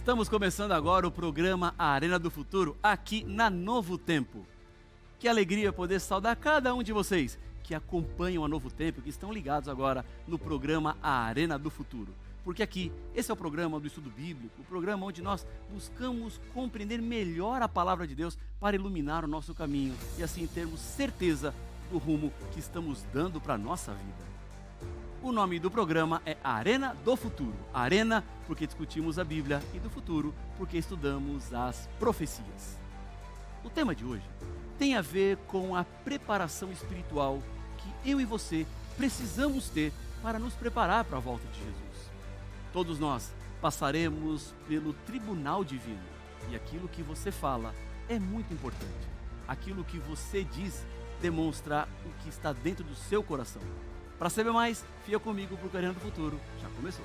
Estamos começando agora o programa Arena do Futuro, aqui na Novo Tempo. Que alegria poder saudar cada um de vocês que acompanham a Novo Tempo, que estão ligados agora no programa Arena do Futuro. Porque aqui, esse é o programa do estudo bíblico, o programa onde nós buscamos compreender melhor a palavra de Deus para iluminar o nosso caminho e assim termos certeza do rumo que estamos dando para a nossa vida. O nome do programa é Arena do Futuro. Arena porque discutimos a Bíblia e do futuro porque estudamos as profecias. O tema de hoje tem a ver com a preparação espiritual que eu e você precisamos ter para nos preparar para a volta de Jesus. Todos nós passaremos pelo tribunal divino e aquilo que você fala é muito importante. Aquilo que você diz demonstra o que está dentro do seu coração. Para saber mais, fica comigo para o Arena do Futuro. Já começou.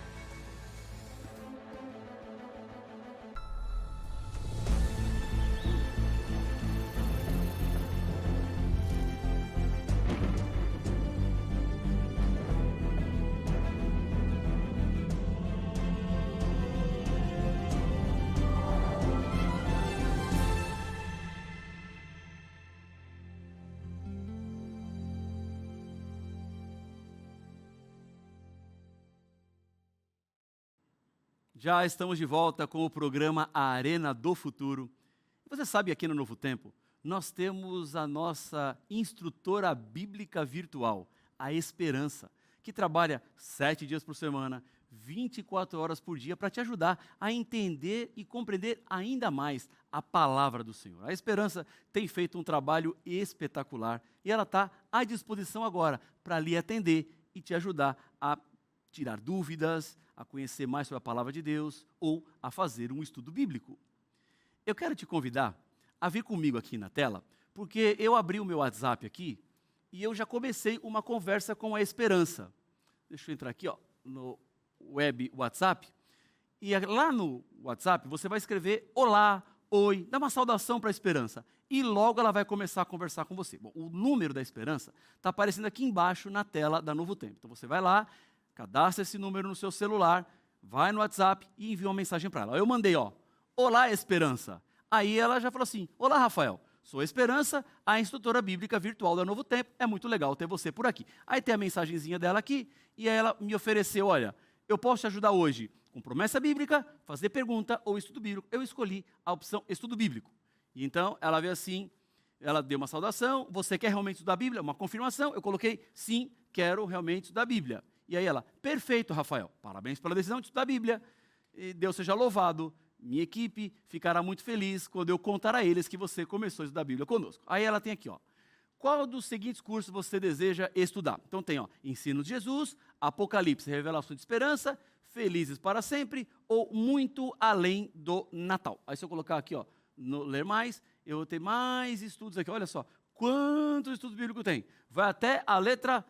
Já estamos de volta com o programa Arena do Futuro. Você sabe, aqui no Novo Tempo, nós temos a nossa instrutora bíblica virtual, a Esperança, que trabalha 7 dias por semana, 24 horas por dia, para te ajudar a entender e compreender ainda mais a palavra do Senhor. A Esperança tem feito um trabalho espetacular e ela está à disposição agora para lhe atender e te ajudar a tirar dúvidas, a conhecer mais sobre a palavra de Deus ou a fazer um estudo bíblico. Eu quero te convidar a vir comigo aqui na tela, porque eu abri o meu WhatsApp aqui e eu já comecei uma conversa com a Esperança. Deixa eu entrar aqui, no web WhatsApp. E lá no WhatsApp você vai escrever olá, oi, dá uma saudação para a Esperança. E logo ela vai começar a conversar com você. Bom, o número da Esperança está aparecendo aqui embaixo na tela da Novo Tempo. Então você vai lá, cadastra esse número no seu celular, vai no WhatsApp e envia uma mensagem para ela. Eu mandei, olá, Esperança. Aí ela já falou assim, olá, Rafael, sou a Esperança, a instrutora bíblica virtual da Novo Tempo, é muito legal ter você por aqui. Aí tem a mensagenzinha dela aqui, e aí ela me ofereceu, olha, eu posso te ajudar hoje com promessa bíblica, fazer pergunta ou estudo bíblico. Eu escolhi a opção estudo bíblico. E então ela veio assim, ela deu uma saudação, você quer realmente estudar a Bíblia? Uma confirmação, eu coloquei, sim, quero realmente estudar a Bíblia. E aí ela, perfeito, Rafael, parabéns pela decisão de estudar a Bíblia, e Deus seja louvado, minha equipe ficará muito feliz quando eu contar a eles que você começou a estudar a Bíblia conosco. Aí ela tem aqui, qual dos seguintes cursos você deseja estudar? Então tem, Ensino de Jesus, Apocalipse, Revelação de Esperança, Felizes para Sempre ou Muito Além do Natal. Aí se eu colocar aqui, no Ler Mais, eu vou ter mais estudos aqui, olha só, quantos estudos bíblicos tem? Vai até a letra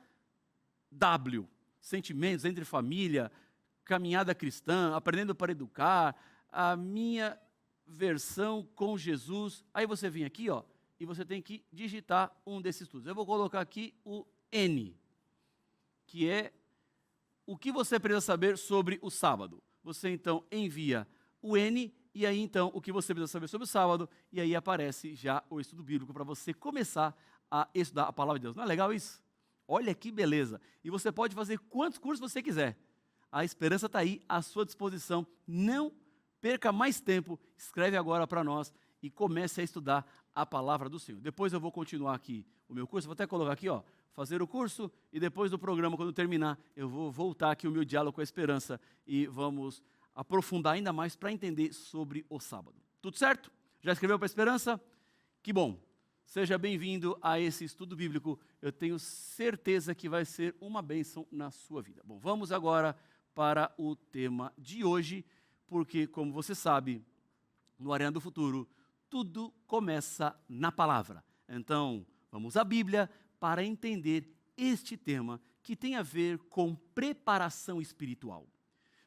W. Sentimentos entre família, caminhada cristã, aprendendo para educar, a minha versão com Jesus. Aí você vem aqui, e você tem que digitar um desses estudos. Eu vou colocar aqui o N, que é o que você precisa saber sobre o sábado. Você então envia o N e aí então o que você precisa saber sobre o sábado e aí aparece já o estudo bíblico para você começar a estudar a palavra de Deus. Não é legal isso? Olha que beleza! E você pode fazer quantos cursos você quiser. A Esperança está aí à sua disposição. Não perca mais tempo. Escreve agora para nós e comece a estudar a palavra do Senhor. Depois eu vou continuar aqui o meu curso. Vou até colocar aqui, fazer o curso e depois do programa, quando terminar, eu vou voltar aqui o meu diálogo com a Esperança e vamos aprofundar ainda mais para entender sobre o sábado. Tudo certo? Já escreveu para a Esperança? Que bom! Seja bem-vindo a esse estudo bíblico. Eu tenho certeza que vai ser uma bênção na sua vida. Bom, vamos agora para o tema de hoje, porque, como você sabe, no Arena do Futuro, tudo começa na palavra. Então, vamos à Bíblia para entender este tema que tem a ver com preparação espiritual.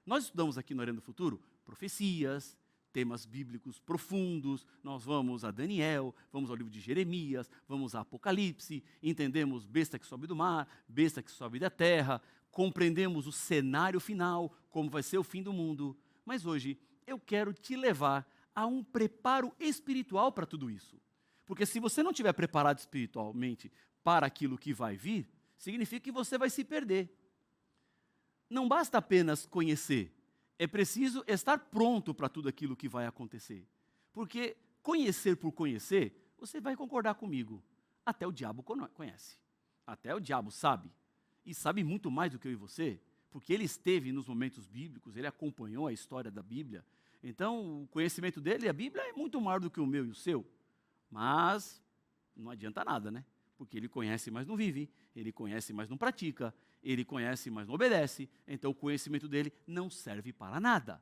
Nós estudamos aqui no Arena do Futuro profecias, temas bíblicos profundos, nós vamos a Daniel, vamos ao livro de Jeremias, vamos a Apocalipse, entendemos besta que sobe do mar, besta que sobe da terra, compreendemos o cenário final, como vai ser o fim do mundo, Mas hoje eu quero te levar a um preparo espiritual para tudo isso. Porque se você não estiver preparado espiritualmente para aquilo que vai vir, significa que você vai se perder. Não basta apenas conhecer, é preciso estar pronto para tudo aquilo que vai acontecer. Porque conhecer por conhecer, você vai concordar comigo, até o diabo conhece, até o diabo sabe, e sabe muito mais do que eu e você, porque ele esteve nos momentos bíblicos, ele acompanhou a história da Bíblia, então o conhecimento dele, a Bíblia, é muito maior do que o meu e o seu, mas não adianta nada, né? Porque ele conhece, mas não vive, ele conhece, mas não pratica, ele conhece, mas não obedece, então o conhecimento dele não serve para nada.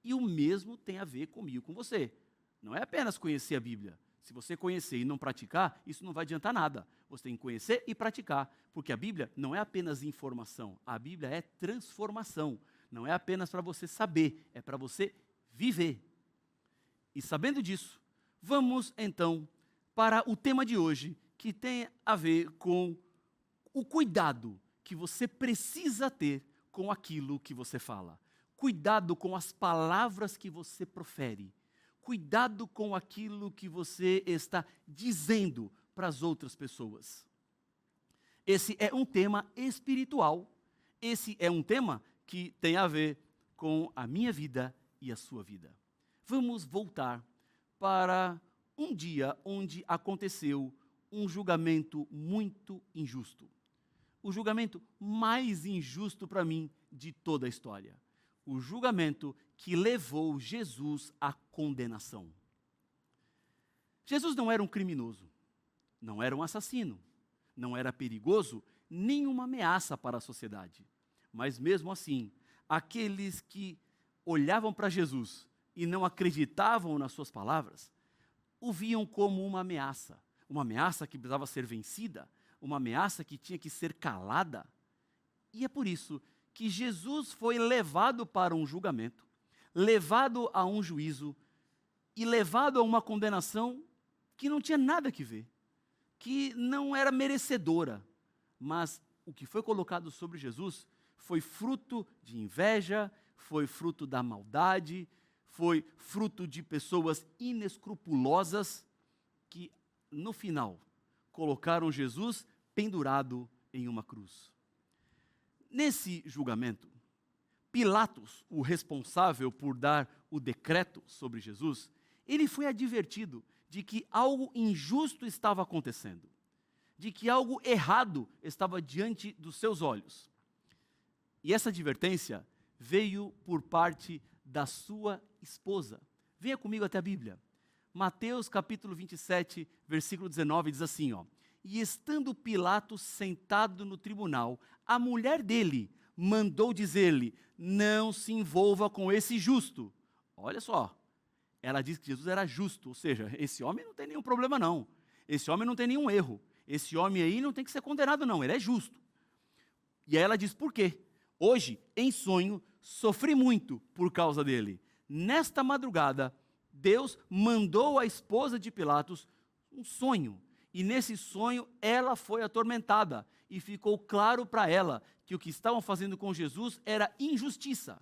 E o mesmo tem a ver comigo, com você. Não é apenas conhecer a Bíblia. Se você conhecer e não praticar, isso não vai adiantar nada. Você tem que conhecer e praticar, porque a Bíblia não é apenas informação, a Bíblia é transformação. Não é apenas para você saber, é para você viver. E sabendo disso, vamos então para o tema de hoje, que tem a ver com o cuidado que você precisa ter com aquilo que você fala. Cuidado com as palavras que você profere. Cuidado com aquilo que você está dizendo para as outras pessoas. Esse é um tema espiritual. Esse é um tema que tem a ver com a minha vida e a sua vida. Vamos voltar para um dia onde aconteceu um julgamento muito injusto. O julgamento mais injusto para mim de toda a história. O julgamento que levou Jesus à condenação. Jesus não era um criminoso, não era um assassino, não era perigoso, nem uma ameaça para a sociedade. Mas mesmo assim, aqueles que olhavam para Jesus e não acreditavam nas suas palavras, o viam como uma ameaça que precisava ser vencida, uma ameaça que tinha que ser calada. E é por isso que Jesus foi levado para um julgamento, levado a um juízo e levado a uma condenação que não tinha nada que ver, que não era merecedora. Mas o que foi colocado sobre Jesus foi fruto de inveja, foi fruto da maldade, foi fruto de pessoas inescrupulosas que, no final, colocaram Jesus pendurado em uma cruz. Nesse julgamento, Pilatos, o responsável por dar o decreto sobre Jesus, ele foi advertido de que algo injusto estava acontecendo, de que algo errado estava diante dos seus olhos. E essa advertência veio por parte da sua esposa. Venha comigo até a Bíblia. Mateus capítulo 27, versículo 19, diz assim, ó: E estando Pilatos sentado no tribunal, a mulher dele mandou dizer-lhe: não se envolva com esse justo. Olha só, ela disse que Jesus era justo, ou seja, esse homem não tem nenhum problema não, esse homem não tem nenhum erro, esse homem aí não tem que ser condenado não, ele é justo. E aí ela diz: por quê? Hoje, em sonho, sofri muito por causa dele. Nesta madrugada, Deus mandou à esposa de Pilatos um sonho. E nesse sonho, ela foi atormentada. E ficou claro para ela que o que estavam fazendo com Jesus era injustiça.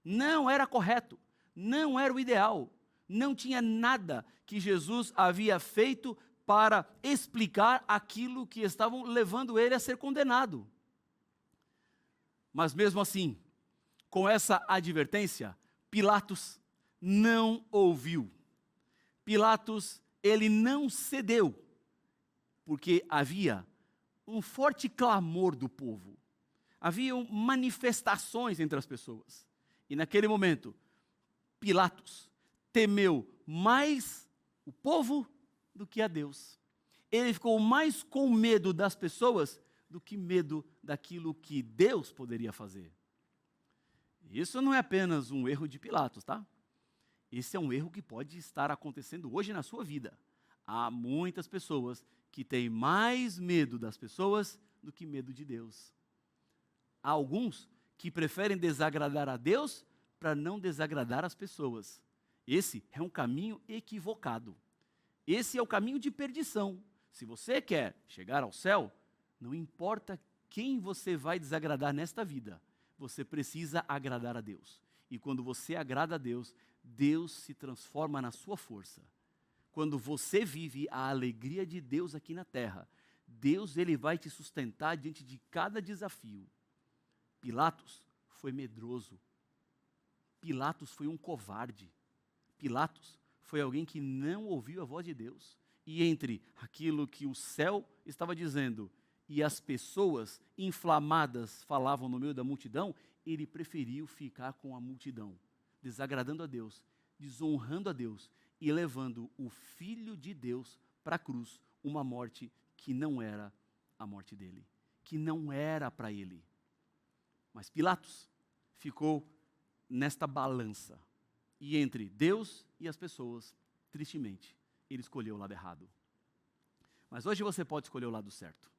Não era correto. Não era o ideal. Não tinha nada que Jesus havia feito para explicar aquilo que estavam levando ele a ser condenado. Mas mesmo assim, com essa advertência, Pilatos não ouviu. Pilatos, ele não cedeu, porque havia um forte clamor do povo. Haviam manifestações entre as pessoas. E naquele momento, Pilatos temeu mais o povo do que a Deus. Ele ficou mais com medo das pessoas do que medo daquilo que Deus poderia fazer. Isso não é apenas um erro de Pilatos, tá? Esse é um erro que pode estar acontecendo hoje na sua vida. Há muitas pessoas que têm mais medo das pessoas do que medo de Deus. Há alguns que preferem desagradar a Deus para não desagradar as pessoas. Esse é um caminho equivocado. Esse é o caminho de perdição. Se você quer chegar ao céu, não importa quem você vai desagradar nesta vida, você precisa agradar a Deus. E quando você agrada a Deus, Deus se transforma na sua força. Quando você vive a alegria de Deus aqui na terra, Deus ele vai te sustentar diante de cada desafio. Pilatos foi medroso. Pilatos foi um covarde. Pilatos foi alguém que não ouviu a voz de Deus. E entre aquilo que o céu estava dizendo e as pessoas inflamadas falavam no meio da multidão, ele preferiu ficar com a multidão, desagradando a Deus, desonrando a Deus e levando o Filho de Deus para a cruz, uma morte que não era a morte dele, que não era para ele. Mas Pilatos ficou nesta balança. E entre Deus e as pessoas, tristemente, ele escolheu o lado errado. Mas hoje você pode escolher o lado certo.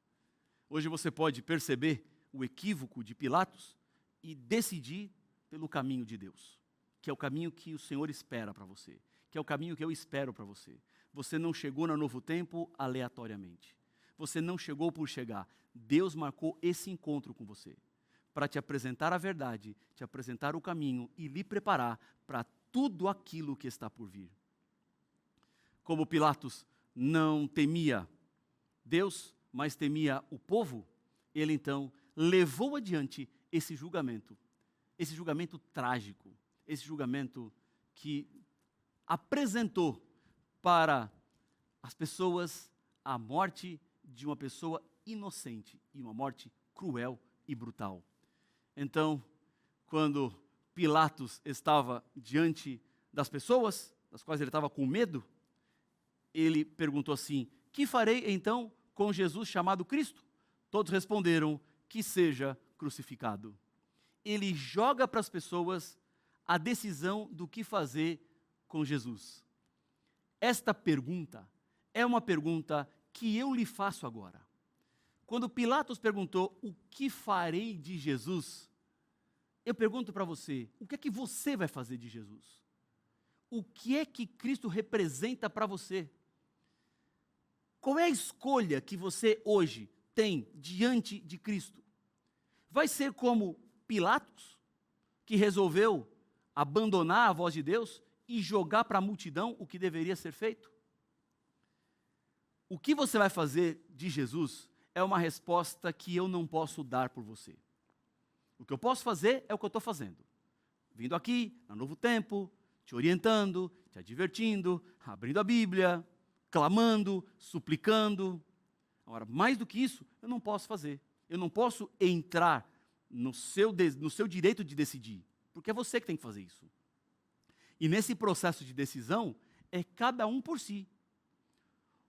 Hoje você pode perceber o equívoco de Pilatos e decidir pelo caminho de Deus, que é o caminho que o Senhor espera para você, que é o caminho que eu espero para você. Você não chegou no Novo Tempo aleatoriamente. Você não chegou por chegar. Deus marcou esse encontro com você para te apresentar a verdade, te apresentar o caminho e lhe preparar para tudo aquilo que está por vir. Como Pilatos não temia Deus, mas temia o povo, ele então levou adiante esse julgamento trágico, esse julgamento que apresentou para as pessoas a morte de uma pessoa inocente e uma morte cruel e brutal. Então, quando Pilatos estava diante das pessoas, das quais ele estava com medo, ele perguntou assim: que farei então com Jesus chamado Cristo? Todos responderam: que seja crucificado. Ele joga para as pessoas a decisão do que fazer com Jesus. Esta pergunta é uma pergunta que eu lhe faço agora. Quando Pilatos perguntou: o que farei de Jesus? Eu pergunto para você: o que é que você vai fazer de Jesus? O que é que Cristo representa para você? Qual é a escolha que você hoje tem diante de Cristo? Vai ser como Pilatos, que resolveu abandonar a voz de Deus e jogar para a multidão o que deveria ser feito? O que você vai fazer de Jesus é uma resposta que eu não posso dar por você. O que eu posso fazer é o que eu estou fazendo. Vindo aqui, no Novo Tempo, te orientando, te advertindo, abrindo a Bíblia, clamando, suplicando. Agora, mais do que isso, eu não posso fazer. Eu não posso entrar no seu direito de decidir, porque é você que tem que fazer isso. E nesse processo de decisão, é cada um por si.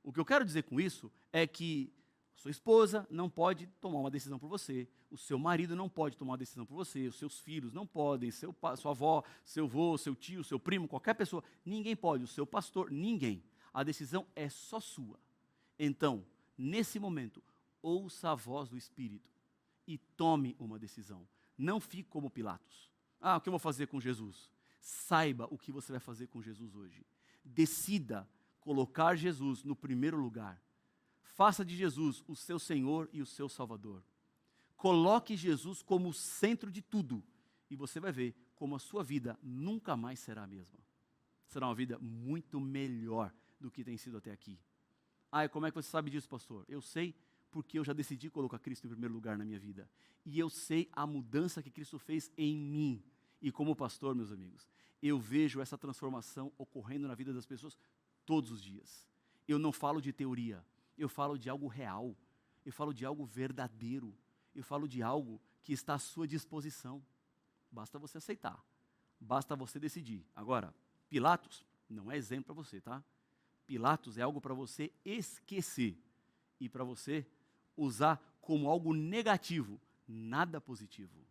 O que eu quero dizer com isso é que sua esposa não pode tomar uma decisão por você, o seu marido não pode tomar uma decisão por você, os seus filhos não podem, sua avó, seu avô, seu tio, seu primo, qualquer pessoa, ninguém pode, o seu pastor, ninguém. A decisão é só sua. Então, nesse momento, ouça a voz do Espírito e tome uma decisão. Não fique como Pilatos. O que eu vou fazer com Jesus? Saiba o que você vai fazer com Jesus hoje. Decida colocar Jesus no primeiro lugar. Faça de Jesus o seu Senhor e o seu Salvador. Coloque Jesus como o centro de tudo e você vai ver como a sua vida nunca mais será a mesma. Será uma vida muito melhor do que tem sido até aqui. E como é que você sabe disso, pastor? Eu sei porque eu já decidi colocar Cristo em primeiro lugar na minha vida. E eu sei a mudança que Cristo fez em mim. E como pastor, meus amigos, eu vejo essa transformação ocorrendo na vida das pessoas todos os dias. Eu não falo de teoria, eu falo de algo real, eu falo de algo verdadeiro, eu falo de algo que está à sua disposição. Basta você aceitar, basta você decidir. Agora, Pilatos não é exemplo para você, tá? Pilatos é algo para você esquecer e para você usar como algo negativo, nada positivo.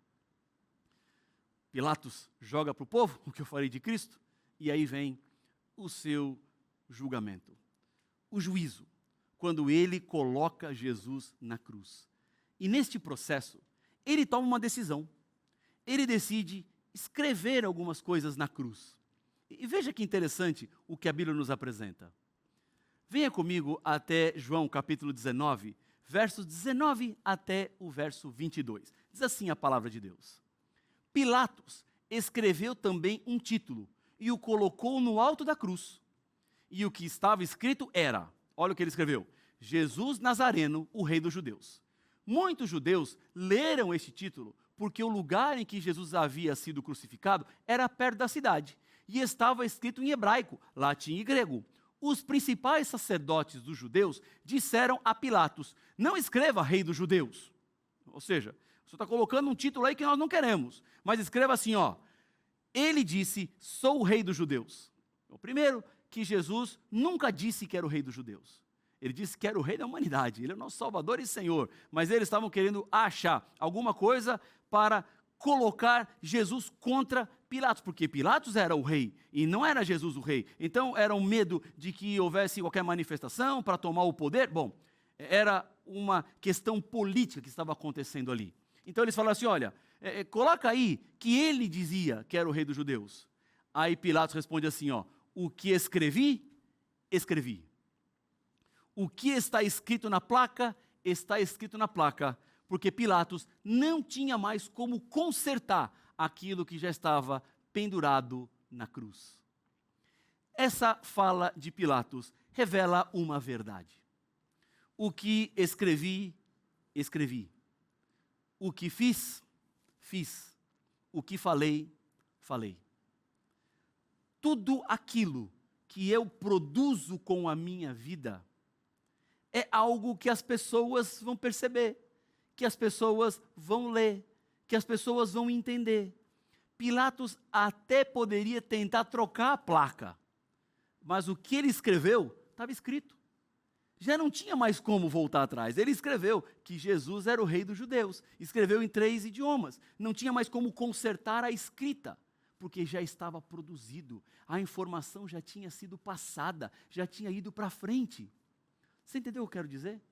Pilatos joga para o povo o que eu farei de Cristo, e aí vem o seu julgamento. O juízo, quando ele coloca Jesus na cruz. E neste processo, ele toma uma decisão. Ele decide escrever algumas coisas na cruz. E veja que interessante o que a Bíblia nos apresenta. Venha comigo até João capítulo 19, versos 19 até o verso 22. Diz assim a palavra de Deus: Pilatos escreveu também um título e o colocou no alto da cruz. E o que estava escrito era, olha o que ele escreveu: Jesus Nazareno, o Rei dos Judeus. Muitos judeus leram este título porque o lugar em que Jesus havia sido crucificado era perto da cidade e estava escrito em hebraico, latim e grego. Os principais sacerdotes dos judeus disseram a Pilatos: não escreva Rei dos Judeus. Ou seja, você está colocando um título aí que nós não queremos, mas escreva assim, ó: ele disse, sou o Rei dos Judeus. O primeiro, que Jesus nunca disse que era o Rei dos Judeus. Ele disse que era o Rei da humanidade, ele é o nosso Salvador e Senhor, mas eles estavam querendo achar alguma coisa para colocar Jesus contra Pilatos, porque Pilatos era o rei e não era Jesus o rei. Então era um medo de que houvesse qualquer manifestação para tomar o poder. Bom, era uma questão política que estava acontecendo ali. Então eles falaram assim, olha, coloca aí que ele dizia que era o Rei dos Judeus. Aí Pilatos responde assim, ó: o que escrevi, escrevi. O que está escrito na placa, está escrito na placa, porque Pilatos não tinha mais como consertar aquilo que já estava pendurado na cruz. Essa fala de Pilatos revela uma verdade. O que escrevi, escrevi. O que fiz, fiz. O que falei, falei. Tudo aquilo que eu produzo com a minha vida é algo que as pessoas vão perceber, que as pessoas vão ler, que as pessoas vão entender. Pilatos até poderia tentar trocar a placa, mas o que ele escreveu estava escrito. Já não tinha mais como voltar atrás. Ele escreveu que Jesus era o Rei dos Judeus. Escreveu em 3 idiomas. Não tinha mais como consertar a escrita, porque já estava produzido. A informação já tinha sido passada, já tinha ido para frente. Você entendeu o que eu quero dizer?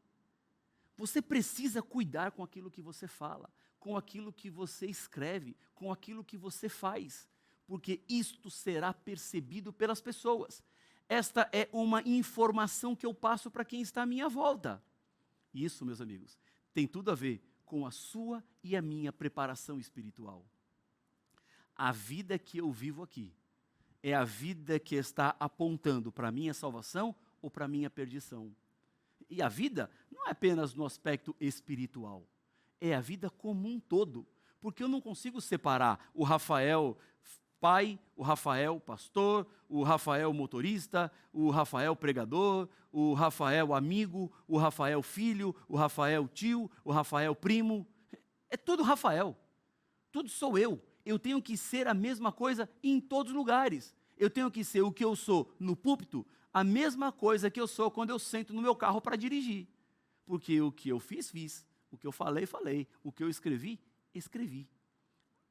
Você precisa cuidar com aquilo que você fala, com aquilo que você escreve, com aquilo que você faz, porque isto será percebido pelas pessoas. Esta é uma informação que eu passo para quem está à minha volta. Isso, meus amigos, tem tudo a ver com a sua e a minha preparação espiritual. A vida que eu vivo aqui é a vida que está apontando para a minha salvação ou para a minha perdição. E a vida não é apenas no aspecto espiritual, é a vida como um todo, porque eu não consigo separar o Rafael pai, o Rafael pastor, o Rafael motorista, o Rafael pregador, o Rafael amigo, o Rafael filho, o Rafael tio, o Rafael primo. É tudo Rafael, tudo sou eu. Eu tenho que ser a mesma coisa em todos os lugares. Eu tenho que ser o que eu sou no púlpito, a mesma coisa que eu sou quando eu sento no meu carro para dirigir. Porque o que eu fiz, fiz. O que eu falei, falei. O que eu escrevi, escrevi.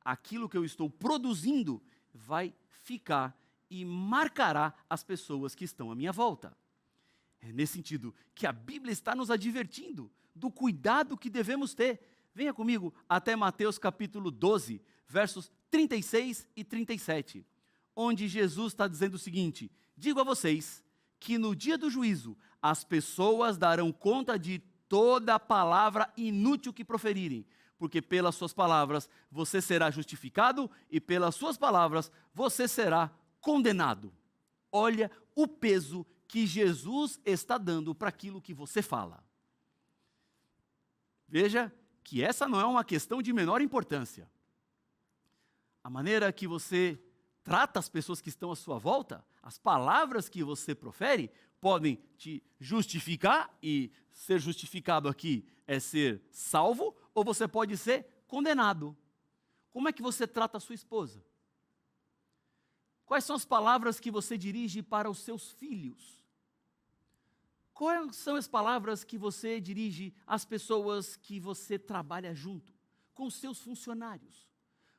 Aquilo que eu estou produzindo vai ficar e marcará as pessoas que estão à minha volta. É nesse sentido que a Bíblia está nos advertindo do cuidado que devemos ter. Venha comigo até Mateus capítulo 12, versos 36 e 37, onde Jesus está dizendo o seguinte: digo a vocês que no dia do juízo as pessoas darão conta de toda palavra inútil que proferirem, porque pelas suas palavras você será justificado e pelas suas palavras você será condenado. Olha o peso que Jesus está dando para aquilo que você fala. Veja que essa não é uma questão de menor importância. A maneira que você trata as pessoas que estão à sua volta, as palavras que você profere, podem te justificar, e ser justificado aqui é ser salvo, ou você pode ser condenado. Como é que você trata a sua esposa? Quais são as palavras que você dirige para os seus filhos? Quais são as palavras que você dirige às pessoas que você trabalha junto, com os seus funcionários,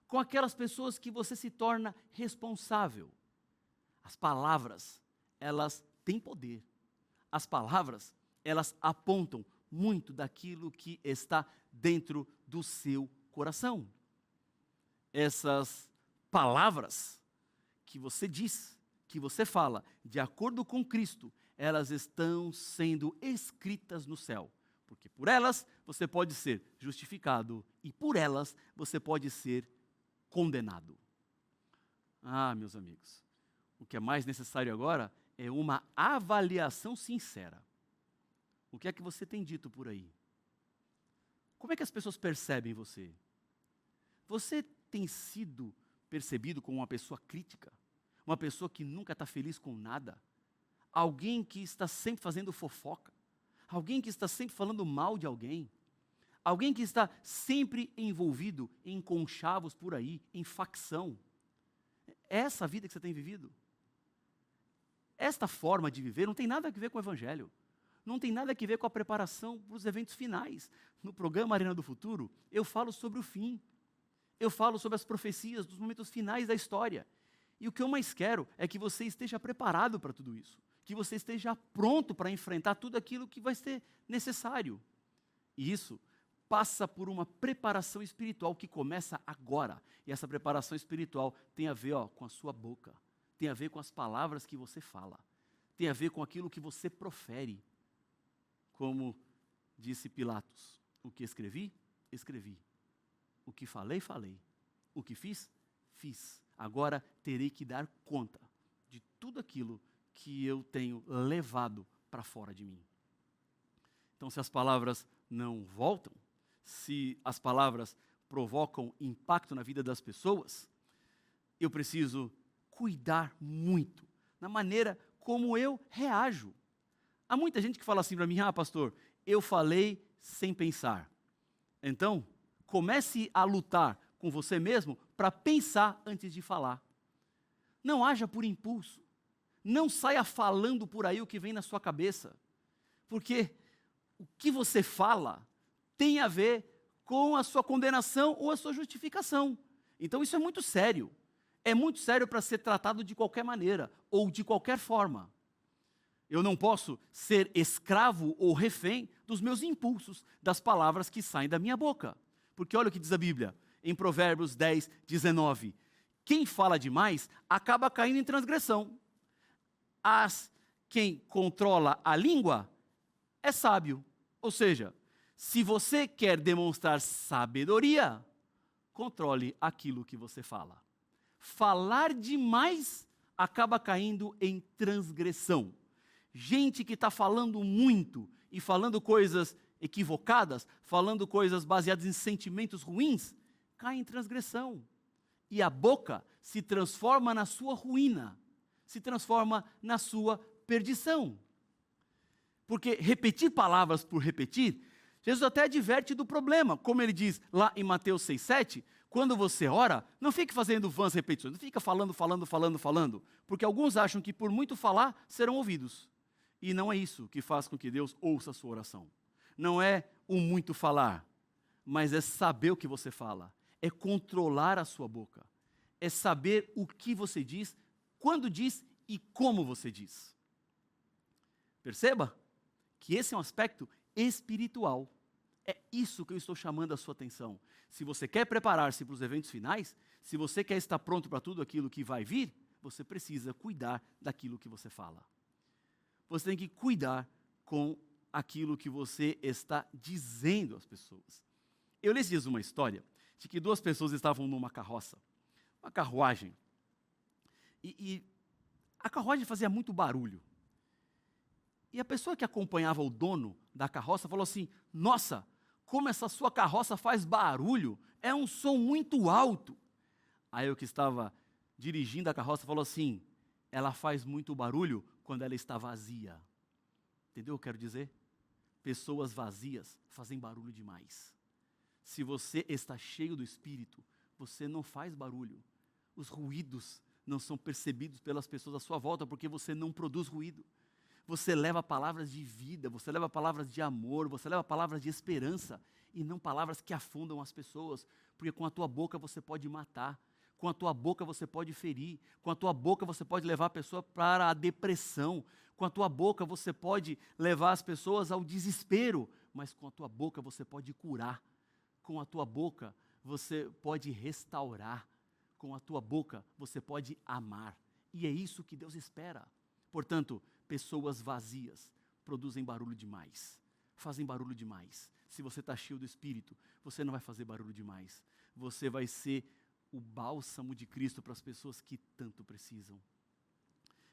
com aquelas pessoas que você se torna responsável? As palavras, elas têm poder. As palavras, elas apontam muito daquilo que está dentro do seu coração. Essas palavras que você diz, que você fala, de acordo com Cristo, elas estão sendo escritas no céu. Porque por elas você pode ser justificado e por elas você pode ser condenado. Ah, meus amigos, o que é mais necessário agora é uma avaliação sincera. O que é que você tem dito por aí? Como é que as pessoas percebem você? Você tem sido percebido como uma pessoa crítica? Uma pessoa que nunca está feliz com nada? Alguém que está sempre fazendo fofoca? Alguém que está sempre falando mal de alguém? Alguém que está sempre envolvido em conchavos por aí, em facção? É essa a vida que você tem vivido? Esta forma de viver não tem nada a ver com o Evangelho. Não tem nada a ver com a preparação para os eventos finais. No programa Arena do Futuro, eu falo sobre o fim. Eu falo sobre as profecias dos momentos finais da história. E o que eu mais quero é que você esteja preparado para tudo isso. Que você esteja pronto para enfrentar tudo aquilo que vai ser necessário. E isso passa por uma preparação espiritual que começa agora. E essa preparação espiritual tem a ver com a sua boca. Tem a ver com as palavras que você fala. Tem a ver com aquilo que você profere. Como disse Pilatos, o que escrevi, escrevi. O que falei, falei. O que fiz, fiz. Agora terei que dar conta de tudo aquilo que eu tenho levado para fora de mim. Então, se as palavras não voltam, se as palavras provocam impacto na vida das pessoas, eu preciso cuidar muito na maneira como eu reajo. Há muita gente que fala assim para mim: ah, pastor, eu falei sem pensar. Então, comece a lutar com você mesmo para pensar antes de falar. Não haja por impulso. Não saia falando por aí o que vem na sua cabeça. Porque o que você fala tem a ver com a sua condenação ou a sua justificação. Então isso é muito sério. É muito sério para ser tratado de qualquer maneira ou de qualquer forma. Eu não posso ser escravo ou refém dos meus impulsos, das palavras que saem da minha boca. Porque olha o que diz a Bíblia, em Provérbios 10, 19. Quem fala demais acaba caindo em transgressão. Quem controla a língua é sábio. Ou seja, se você quer demonstrar sabedoria, controle aquilo que você fala. Falar demais acaba caindo em transgressão. Gente que está falando muito e falando coisas equivocadas, falando coisas baseadas em sentimentos ruins, cai em transgressão. E a boca se transforma na sua ruína, se transforma na sua perdição. Porque repetir palavras por repetir, Jesus até adverte do problema, como ele diz lá em Mateus 6,7, quando você ora, não fique fazendo vãs repetições, não fica falando, porque alguns acham que por muito falar serão ouvidos. E não é isso que faz com que Deus ouça a sua oração. Não é o muito falar, mas é saber o que você fala, é controlar a sua boca, é saber o que você diz, quando diz e como você diz. Perceba que esse é um aspecto espiritual. É isso que eu estou chamando a sua atenção. Se você quer preparar-se para os eventos finais, se você quer estar pronto para tudo aquilo que vai vir, você precisa cuidar daquilo que você fala. Você tem que cuidar com aquilo que você está dizendo às pessoas. Eu li esses dias uma história de que duas pessoas estavam numa carroça, uma carruagem, e a carruagem fazia muito barulho. E a pessoa que acompanhava o dono da carroça falou assim: nossa, como essa sua carroça faz barulho, é um som muito alto. Aí o que estava dirigindo a carroça falou assim: ela faz muito barulho quando ela está vazia. Entendeu o que eu quero dizer? Pessoas vazias fazem barulho demais. Se você está cheio do Espírito, você não faz barulho. Os ruídos não são percebidos pelas pessoas à sua volta, porque você não produz ruído. Você leva palavras de vida, você leva palavras de amor, você leva palavras de esperança, e não palavras que afundam as pessoas, porque com a tua boca você pode matar, com a tua boca você pode ferir, com a tua boca você pode levar a pessoa para a depressão, com a tua boca você pode levar as pessoas ao desespero, mas com a tua boca você pode curar, com a tua boca você pode restaurar, com a tua boca você pode amar, e é isso que Deus espera. Portanto, pessoas vazias produzem barulho demais, fazem barulho demais. Se você está cheio do Espírito, você não vai fazer barulho demais. Você vai ser o bálsamo de Cristo para as pessoas que tanto precisam.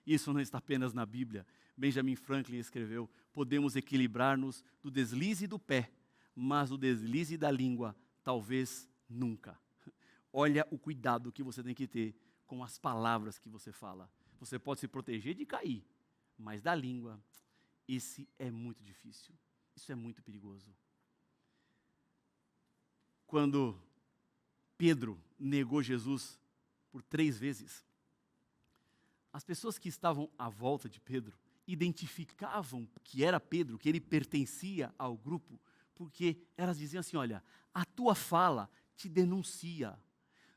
Isso não está apenas na Bíblia. Benjamin Franklin escreveu: podemos equilibrar-nos do deslize do pé, mas do deslize da língua, talvez nunca. Olha o cuidado que você tem que ter com as palavras que você fala. Você pode se proteger de cair, mas da língua, esse é muito difícil. Isso é muito perigoso. Quando Pedro negou Jesus por 3 vezes, as pessoas que estavam à volta de Pedro identificavam que era Pedro, que ele pertencia ao grupo, porque elas diziam assim: olha, a tua fala te denuncia.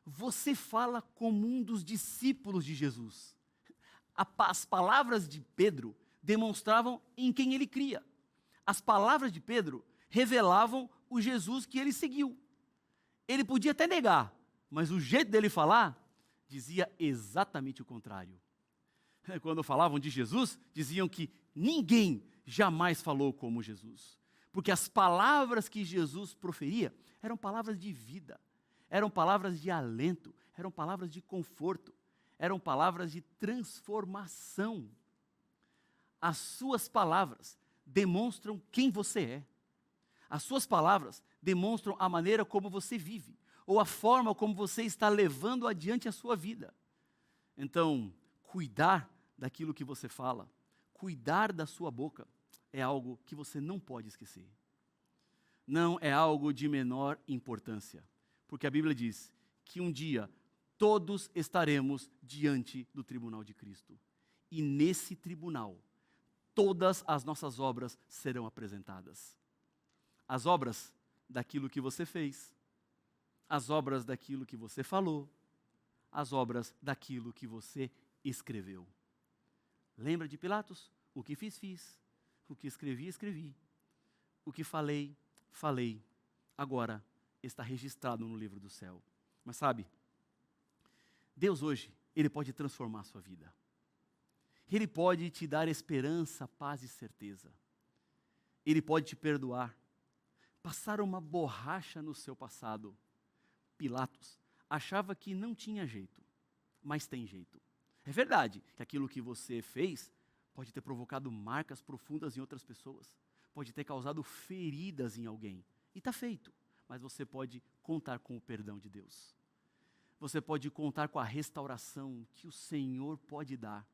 Você fala como um dos discípulos de Jesus. As palavras de Pedro demonstravam em quem ele cria. As palavras de Pedro revelavam o Jesus que ele seguiu. Ele podia até negar, mas o jeito dele falar dizia exatamente o contrário. Quando falavam de Jesus, diziam que ninguém jamais falou como Jesus. Porque as palavras que Jesus proferia eram palavras de vida, eram palavras de alento, eram palavras de conforto, eram palavras de transformação. As suas palavras demonstram quem você é. As suas palavras demonstram a maneira como você vive, ou a forma como você está levando adiante a sua vida. Então, cuidar daquilo que você fala, cuidar da sua boca, é algo que você não pode esquecer. Não é algo de menor importância, porque a Bíblia diz que um dia todos estaremos diante do tribunal de Cristo. E nesse tribunal, todas as nossas obras serão apresentadas. As obras daquilo que você fez, as obras daquilo que você falou, as obras daquilo que você escreveu. Lembra de Pilatos? O que fiz, fiz. O que escrevi, escrevi. O que falei, falei. Agora está registrado no livro do céu. Mas sabe, Deus hoje, Ele pode transformar a sua vida. Ele pode te dar esperança, paz e certeza. Ele pode te perdoar. Passar uma borracha no seu passado. Pilatos achava que não tinha jeito, mas tem jeito. É verdade que aquilo que você fez pode ter provocado marcas profundas em outras pessoas, pode ter causado feridas em alguém. E está feito, mas você pode contar com o perdão de Deus. Você pode contar com a restauração que o Senhor pode dar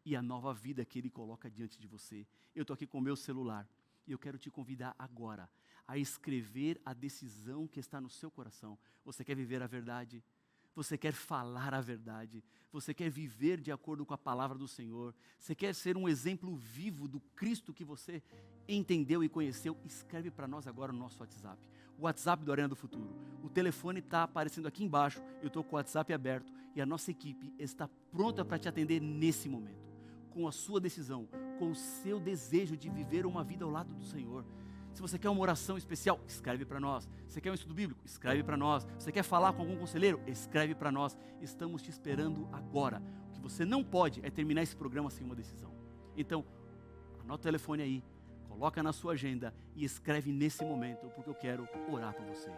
e a nova vida que Ele coloca diante de você. Eu estou aqui com o meu celular e eu quero te convidar agora a escrever a decisão que está no seu coração. Você quer viver a verdade? Você quer falar a verdade? Você quer viver de acordo com a palavra do Senhor? Você quer ser um exemplo vivo do Cristo que você entendeu e conheceu? Escreve para nós agora no nosso WhatsApp. O WhatsApp do Arena do Futuro. O telefone está aparecendo aqui embaixo. Eu estou com o WhatsApp aberto e a nossa equipe está pronta para te atender nesse momento. Com a sua decisão, com o seu desejo de viver uma vida ao lado do Senhor. Se você quer uma oração especial, escreve para nós. Você quer um estudo bíblico? Escreve para nós. Você quer falar com algum conselheiro? Escreve para nós. Estamos te esperando agora. O que você não pode é terminar esse programa sem uma decisão. Então, anota o telefone aí, coloca na sua agenda e escreve nesse momento, porque eu quero orar por você.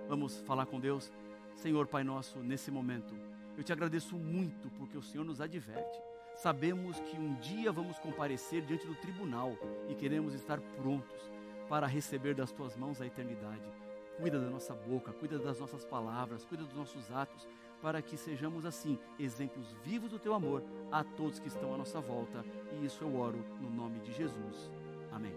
Vamos falar com Deus? Senhor Pai nosso, nesse momento, eu te agradeço muito porque o Senhor nos adverte. Sabemos que um dia vamos comparecer diante do tribunal e queremos estar prontos para receber das tuas mãos a eternidade. Cuida da nossa boca, cuida das nossas palavras, cuida dos nossos atos, para que sejamos assim, exemplos vivos do teu amor a todos que estão à nossa volta. E isso eu oro no nome de Jesus. Amém.